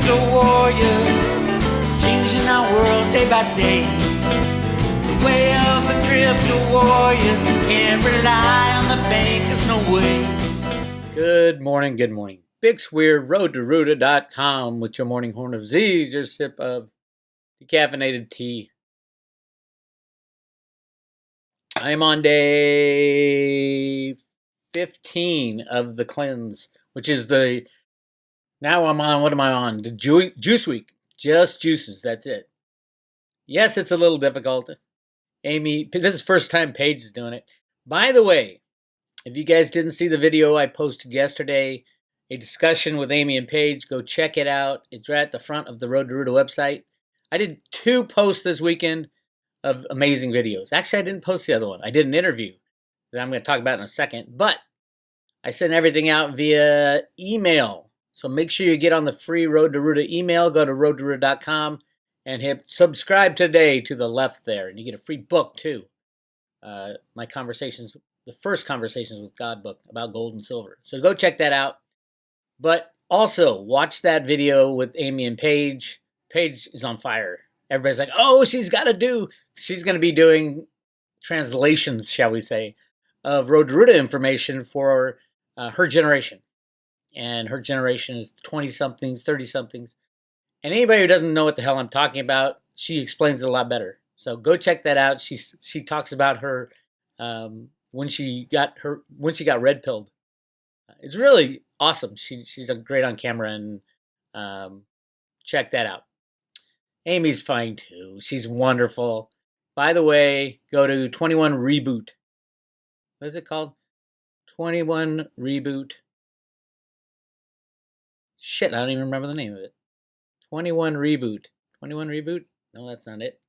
crypto warriors, changing our world day by day. The way of the crypto warriors, can't rely on the bankers, no way. Good morning, good morning. Bix Weir, roadtoruta.com with your morning horn of Z's, your sip of decaffeinated tea. I am on day 15 of the cleanse, which is now I'm on, what am I on? The juice week. Just juices, that's it. Yes, it's a little difficult. Amy, this is first time Paige is doing it. By the way, if you guys didn't see the video I posted yesterday, a discussion with Amy and Paige, go check it out. It's right at the front of the Road to Ruta website. I did 2 posts this weekend of amazing videos. Actually, I didn't post the other one. I did an interview that I'm going to talk about in a second. But I sent everything out via email. So make sure you get on the free Road to Ruta email. Go to roadtoruta.com and hit subscribe today to the left there. And you get a free book too. My conversations, the first Conversations with God book about gold and silver. So go check that out. But also watch that video with Amy and Paige. Paige is on fire. Everybody's like, oh, she's going to be doing translations, shall we say, of Road to Ruta information for her generation. And her generation is 20-somethings, 30-somethings. And anybody who doesn't know what the hell I'm talking about, she explains it a lot better. So go check that out. She talks about her when she got red pilled. It's really awesome. She's great on camera, and check that out. Amy's fine too. She's wonderful. By the way, go to 21 Reboot. What is it called? 21 Reboot. Shit, I don't even remember the name of it. 21 Reboot. 21 Reboot? No, that's not it.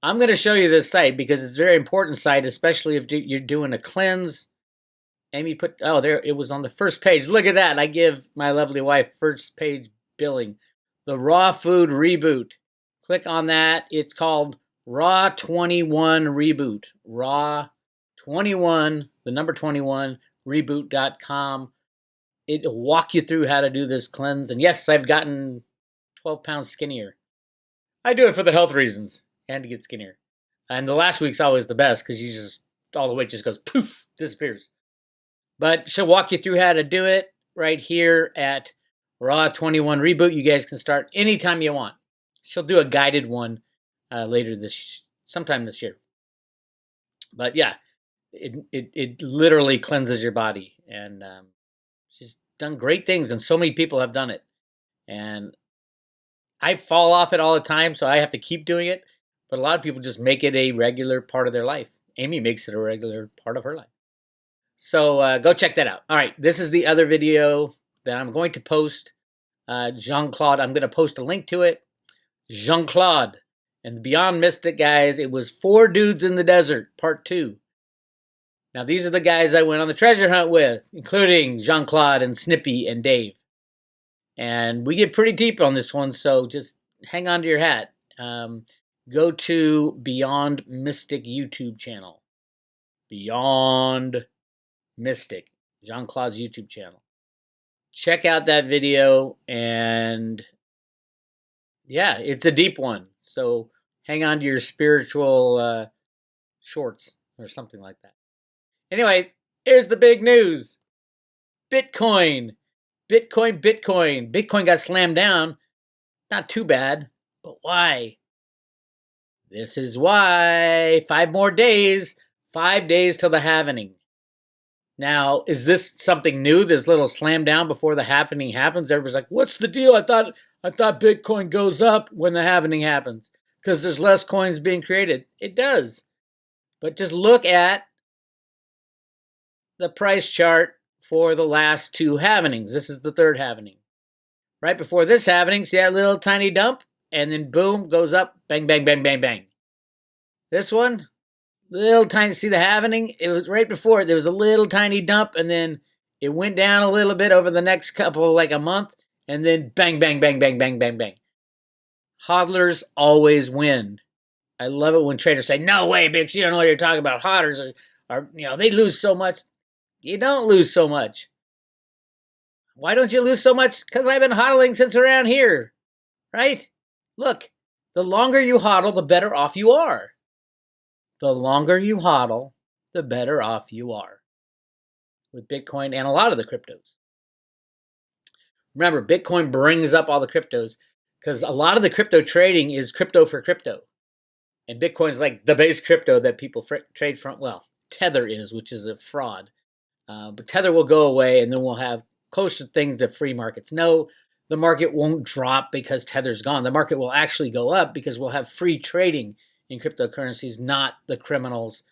I'm going to show you this site because it's a very important site, especially if you're doing a cleanse. Amy there, it was on the first page. Look at that. I give my lovely wife first page billing. The Raw Food Reboot. Click on that. It's called Raw 21 Reboot. Raw 21, the number 21, reboot.com. It'll walk you through how to do this cleanse. And yes, I've gotten 12 pounds skinnier. I do it for the health reasons and to get skinnier. And the last week's always the best because all the weight just goes poof, disappears. But she'll walk you through how to do it right here at Raw 21 Reboot. You guys can start anytime you want. She'll do a guided one sometime this year. But yeah, it literally cleanses your body. And she's done great things, and so many people have done it. And I fall off it all the time, so I have to keep doing it. But a lot of people just make it a regular part of their life. Amy makes it a regular part of her life. So go check that out. All right, this is the other video that I'm going to post. Jean-Claude, I'm going to post a link to it. Jean-Claude and the Beyond Mystic guys. It was 4 Dudes in the Desert, part 2. Now, these are the guys I went on the treasure hunt with, including Jean-Claude and Snippy and Dave. And we get pretty deep on this one, so just hang on to your hat. Go to Beyond Mystic YouTube channel. Beyond Mystic, Jean-Claude's YouTube channel. Check out that video, and yeah, it's a deep one. So hang on to your spiritual shorts or something like that. Anyway, here's the big news. Bitcoin got slammed down. Not too bad, but why? This is why. 5 more days. 5 days till the halvening. Now, is this something new? This little slam down before the halvening happens? Everybody's like, what's the deal? I thought Bitcoin goes up when the halvening happens because there's less coins being created. It does. But just look at the price chart for the last 2 halvenings. This is the 3rd halvening. Right before this halvening, see that little tiny dump? And then boom, goes up, bang, bang, bang, bang, bang. This one, little tiny, see the halvening? It was right before it. There was a little tiny dump, and then it went down a little bit over the next couple, like a month, and then bang, bang, bang, bang, bang, bang, bang. Hodlers always win. I love it when traders say, no way, Bix, you don't know what you're talking about. Hodlers are they lose so much. You don't lose so much. Why don't you lose so much? Because I've been hodling since around here, right? Look, the longer you hodl, the better off you are. The longer you hodl, the better off you are with Bitcoin and a lot of the cryptos. Remember, Bitcoin brings up all the cryptos because a lot of the crypto trading is crypto for crypto. And Bitcoin's like the base crypto that people trade from. Well, Tether is, which is a fraud. But Tether will go away, and then we'll have closer things to free markets. No, the market won't drop because Tether's gone. The market will actually go up because we'll have free trading in cryptocurrencies, not the criminals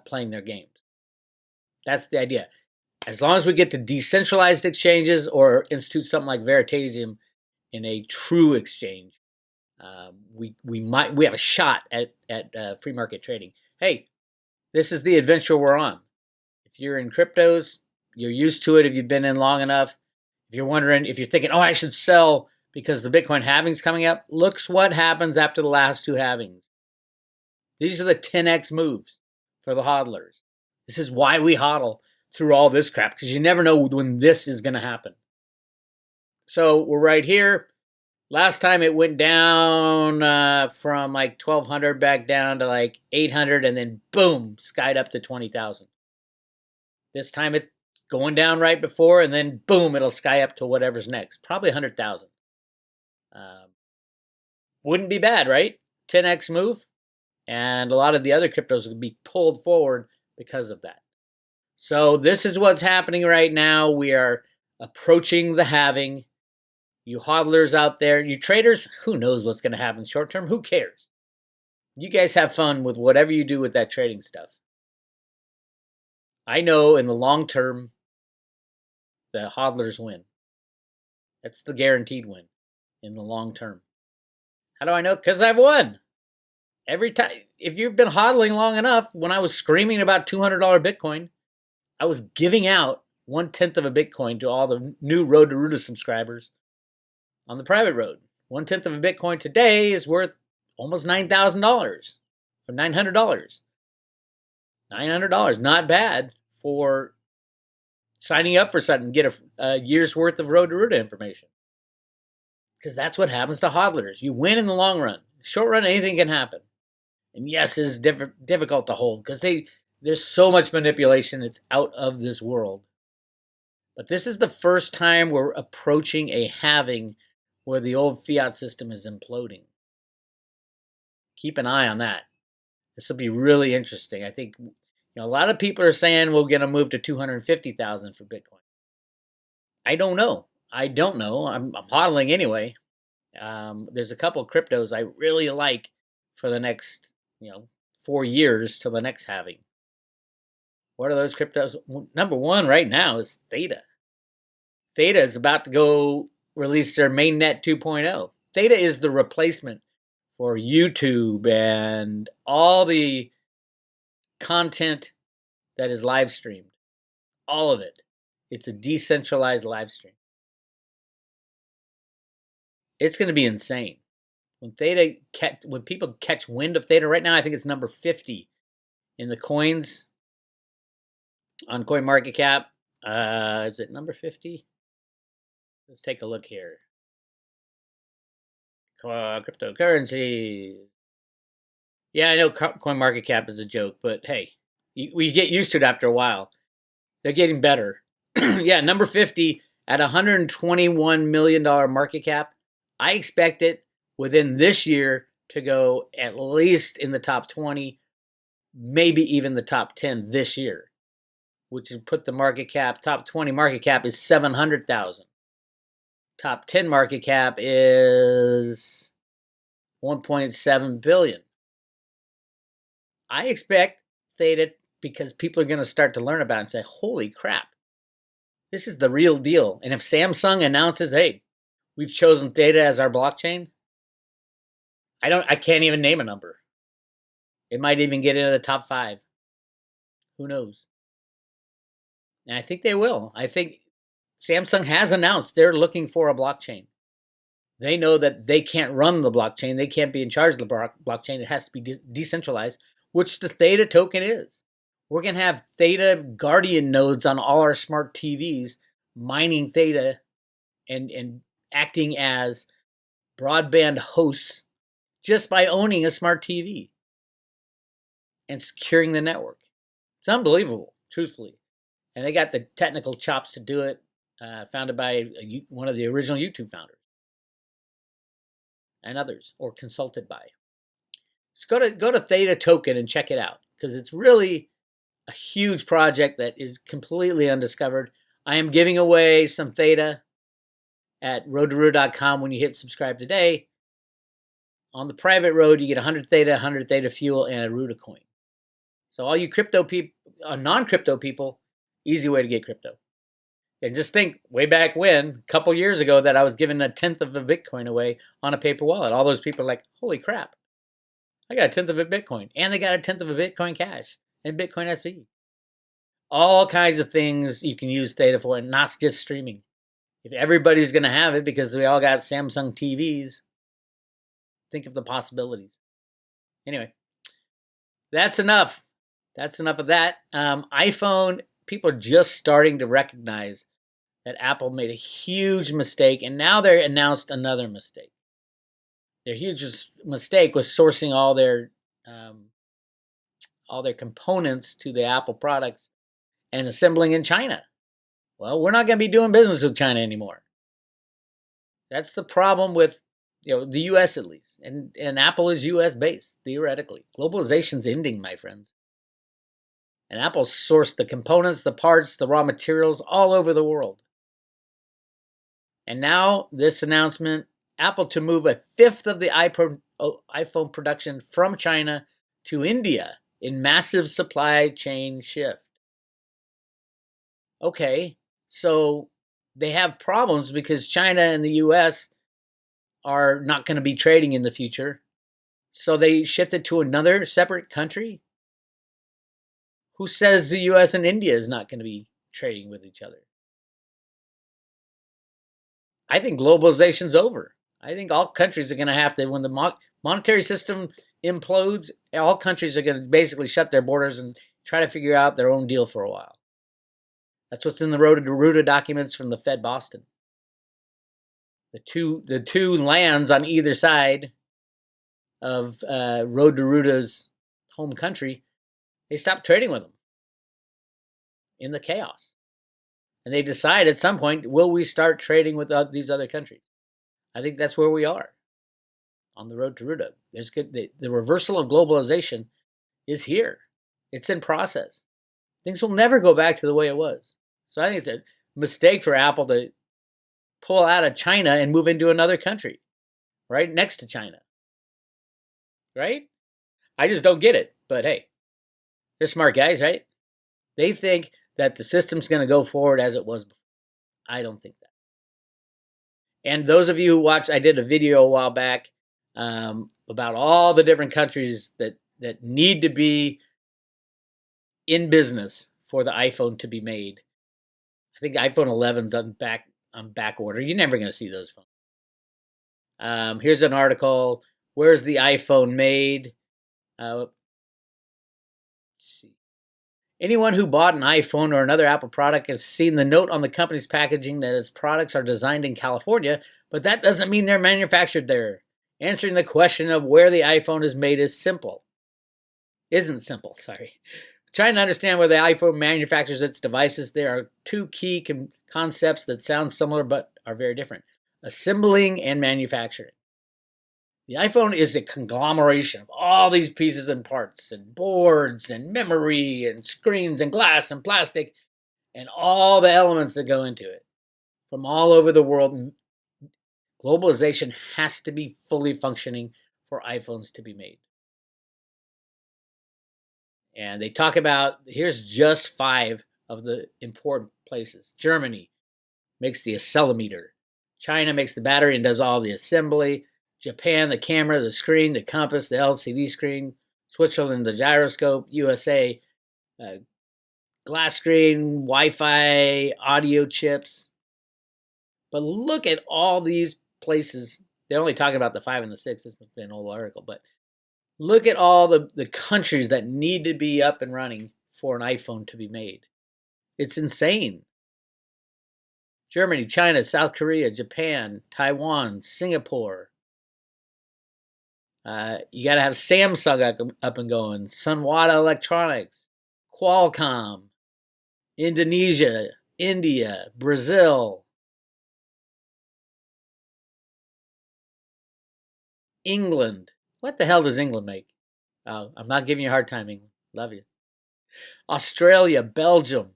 playing their games. That's the idea. As long as we get to decentralized exchanges or institute something like Veritasium in a true exchange, we have a shot at free market trading. Hey, this is the adventure we're on. If you're in cryptos, you're used to it if you've been in long enough. If you're wondering, if you're thinking, oh, I should sell because the Bitcoin halving's coming up, look what happens after the last two halvings. These are the 10x moves for the hodlers. This is why we hodl through all this crap, because you never know when this is going to happen. So we're right here. Last time it went down from like 1,200 back down to like 800, and then boom, skied up to 20,000. This time it's going down right before, and then boom, it'll sky up to whatever's next. Probably 100,000. Wouldn't be bad, right? 10x move. And a lot of the other cryptos would be pulled forward because of that. So this is what's happening right now. We are approaching the halving. You hodlers out there, you traders, who knows what's going to happen short term? Who cares? You guys have fun with whatever you do with that trading stuff. I know in the long term, the hodlers win. That's the guaranteed win in the long term. How do I know? Because I've won. Every time, if you've been hodling long enough, when I was screaming about $200 Bitcoin, I was giving out 1/10 of a Bitcoin to all the new Road to Ruta subscribers on the private road. 1/10 of a Bitcoin today is worth almost $9,000 or $900. $900, not bad for signing up for something, get a year's worth of Road to Ruta information. Because that's what happens to hodlers. You win in the long run. Short run, anything can happen. And yes, it is difficult to hold because there's so much manipulation. It's out of this world. But this is the first time we're approaching a halving where the old fiat system is imploding. Keep an eye on that. This will be really interesting. I think a lot of people are saying we're going to move to 250,000 for Bitcoin. I don't know. I'm hodling anyway. There's a couple of cryptos I really like for the next 4 years till the next halving. What are those cryptos? Number one right now is Theta. Theta is about to go release their mainnet 2.0. Theta is the replacement for YouTube and all the content that is live streamed. All of it. It's a decentralized live stream. It's going to be insane. When people catch wind of Theta right now, I think it's number 50 in the coins on CoinMarketCap. Is it number 50? Let's take a look here. Cryptocurrencies. Yeah, I know CoinMarketCap is a joke, but hey, we get used to it after a while. They're getting better. Yeah, number 50 at $121 million market cap. I expect it within this year to go at least in the top 20, maybe even the top 10 this year, which would put the market cap, top 20 market cap is 700,000. Top 10 market cap is 1.7 billion. I expect Theta, because people are going to start to learn about it and say, holy crap, this is the real deal. And if Samsung announces, hey, we've chosen Theta as our blockchain, I can't even name a number. It might even get into the top 5. Who knows? And I think they will. I think Samsung has announced they're looking for a blockchain. They know that they can't run the blockchain. They can't be in charge of the blockchain. It has to be decentralized, which the Theta token is. We're going to have Theta Guardian nodes on all our smart TVs mining Theta and acting as broadband hosts just by owning a smart TV and securing the network. It's unbelievable, truthfully. And they got the technical chops to do it, founded by one of the original YouTube founders and others, or consulted by. Just go to Theta Token and check it out, because it's really a huge project that is completely undiscovered. I am giving away some Theta at roadtoroota.com when you hit subscribe today. On the private road, you get 100 Theta, 100 Theta fuel, and a Roota coin. So all you crypto people, non-crypto people, easy way to get crypto. And just think, way back when, a couple years ago, that I was giving 1/10 of a Bitcoin away on a paper wallet. All those people are like, holy crap, I got 1/10 of a Bitcoin. And they got 1/10 of a Bitcoin Cash and Bitcoin SV. All kinds of things you can use Theta for, and not just streaming. If everybody's going to have it because we all got Samsung TVs, think of the possibilities. Anyway, that's enough. That's enough of that. iPhone, people are just starting to recognize that Apple made a huge mistake, and now they announced another mistake. Their huge mistake was sourcing all their components to the Apple products and assembling in China. Well, we're not going to be doing business with China anymore. That's the problem with the U.S. at least, and Apple is U.S. based theoretically. Globalization's ending, my friends. And Apple sourced the components, the parts, the raw materials all over the world. And now this announcement, Apple to move 1/5 of the iPhone production from China to India in massive supply chain shift. Okay, so they have problems because China and the U.S. are not going to be trading in the future. So they shifted to another separate country? Who says the U.S. and India is not going to be trading with each other? I think globalization's over. I think all countries are going to have to, when the monetary system implodes, all countries are going to basically shut their borders and try to figure out their own deal for a while. That's what's in the Roota documents from the Fed Boston. The two lands on either side of Road to Roota's home country, they stopped trading with them in the chaos. And they decide at some point, will we start trading with these other countries? I think that's where we are on the road to Roota. The reversal of globalization is here. It's in process. Things will never go back to the way it was. So I think it's a mistake for Apple to pull out of China and move into another country right next to China. Right? I just don't get it. But hey, they're smart guys, right? They think that the system's going to go forward as it was before. I don't think that. And those of you who watched, I did a video a while back about all the different countries that need to be in business for the iPhone to be made. I think iPhone 11's on back order. You're never going to see those phones. Here's an article. Where's the iPhone made? Let's see. Anyone who bought an iPhone or another Apple product has seen the note on the company's packaging that its products are designed in California, but that doesn't mean they're manufactured there. Answering the question of where the iPhone is made isn't simple. Trying to understand where the iPhone manufactures its devices, there are two key concepts that sound similar but are very different: assembling and manufacturing. The iPhone is a conglomeration of all these pieces and parts and boards and memory and screens and glass and plastic and all the elements that go into it from all over the world. Globalization has to be fully functioning for iPhones to be made. And they talk about, here's just 5 of the important places. Germany makes the accelerometer. China makes the battery and does all the assembly. Japan, the camera, the screen, the compass, the LCD screen. Switzerland, the gyroscope. USA, glass screen, Wi-Fi, audio chips. But look at all these places. They're only talking about the 5 and the 6. This must be an old article. But look at all the countries that need to be up and running for an iPhone to be made. It's insane. Germany, China, South Korea, Japan, Taiwan, Singapore. You got to have Samsung up and going, Sunwata Electronics, Qualcomm, Indonesia, India, Brazil, England. What the hell does England make? Oh, I'm not giving you a hard time, England. Love you. Australia, Belgium.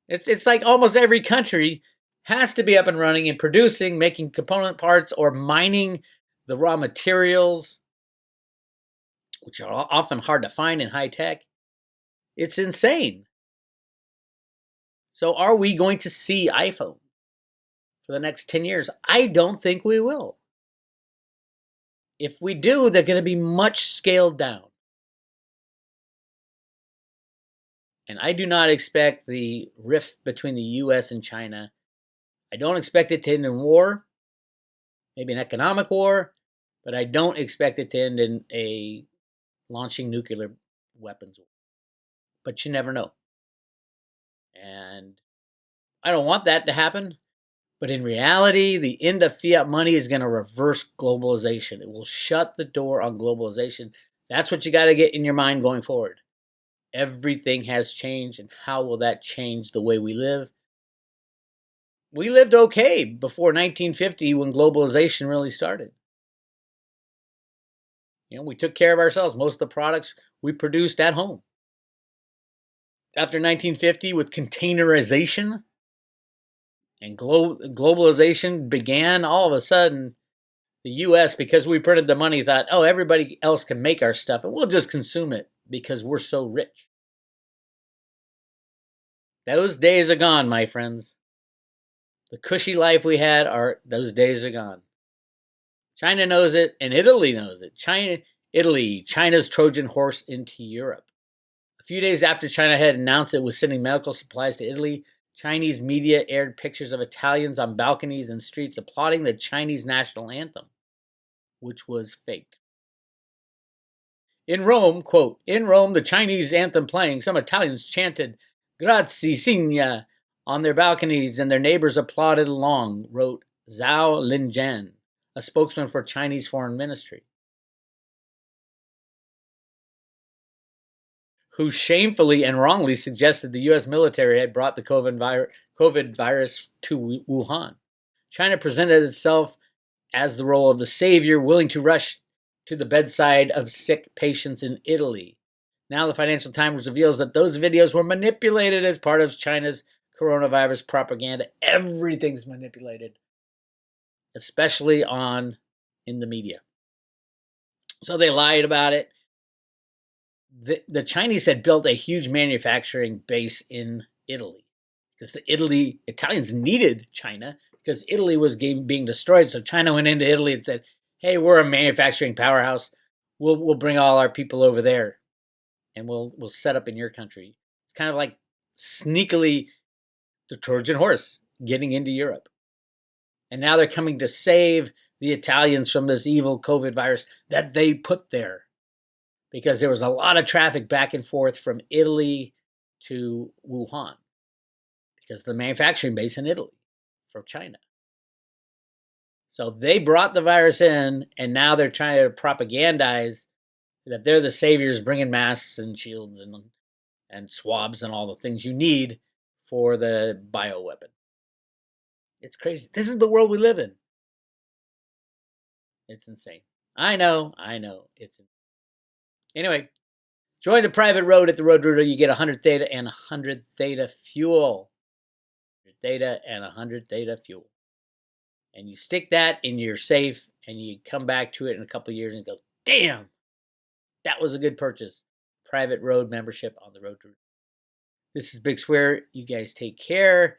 It's like almost every country has to be up and running and producing, making component parts or mining the raw materials, which are often hard to find in high tech. It's insane. So are we going to see iPhone for the next 10 years? I don't think we will. If we do, they're going to be much scaled down. And I do not expect the rift between the U.S. and China. I don't expect it to end in war, maybe an economic war, but I don't expect it to end in a launching nuclear weapons war. But you never know. And I don't want that to happen. But in reality, the end of fiat money is going to reverse globalization. It will shut the door on globalization. That's what you got to get in your mind going forward. Everything has changed, and how will that change the way we live? We lived okay before 1950 when globalization really started. We took care of ourselves. Most of the products we produced at home. After 1950, with containerization and globalization began, all of a sudden, the U.S., because we printed the money, thought, oh, everybody else can make our stuff, and we'll just consume it because we're so rich. Those days are gone, my friends. The cushy life we had, those days are gone. China knows it, and Italy knows it. China's Trojan horse into Europe. A few days after China had announced it was sending medical supplies to Italy, Chinese media aired pictures of Italians on balconies and streets applauding the Chinese national anthem, which was faked. In Rome, quote, in Rome, the Chinese anthem playing, some Italians chanted, Grazie, Signa, on their balconies, and their neighbors applauded along, wrote Zhao Linjian, a spokesman for Chinese Foreign Ministry, who shamefully and wrongly suggested the U.S. military had brought the COVID virus to Wuhan. China presented itself as the role of the savior, willing to rush to the bedside of sick patients in Italy. Now the Financial Times reveals that those videos were manipulated as part of China's coronavirus propaganda. Everything's manipulated, especially in the media. So they lied about it. The Chinese had built a huge manufacturing base in Italy because the Italians needed China because Italy was being destroyed. So China went into Italy and said, hey, we're a manufacturing powerhouse. We'll bring all our people over there and we'll set up in your country. It's kind of like sneakily the Trojan horse getting into Europe. And now they're coming to save the Italians from this evil COVID virus that they put there. Because there was a lot of traffic back and forth from Italy to Wuhan. Because of the manufacturing base in Italy for China. So they brought the virus in, and now they're trying to propagandize that they're the saviors bringing masks and shields and swabs and all the things you need for the bioweapon. It's crazy. This is the world we live in. It's insane. I know. It's insane. Anyway, join the private road at the Road Router. You get 100 Theta and 100 Theta fuel. 100 Theta and 100 Theta fuel. And you stick that in your safe, and you come back to it in a couple of years and go, damn, that was a good purchase. Private road membership on the Road Router. This is Bix Weir. You guys take care.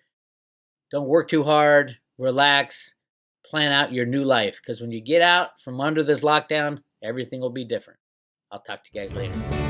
Don't work too hard. Relax. Plan out your new life. Because when you get out from under this lockdown, everything will be different. I'll talk to you guys later.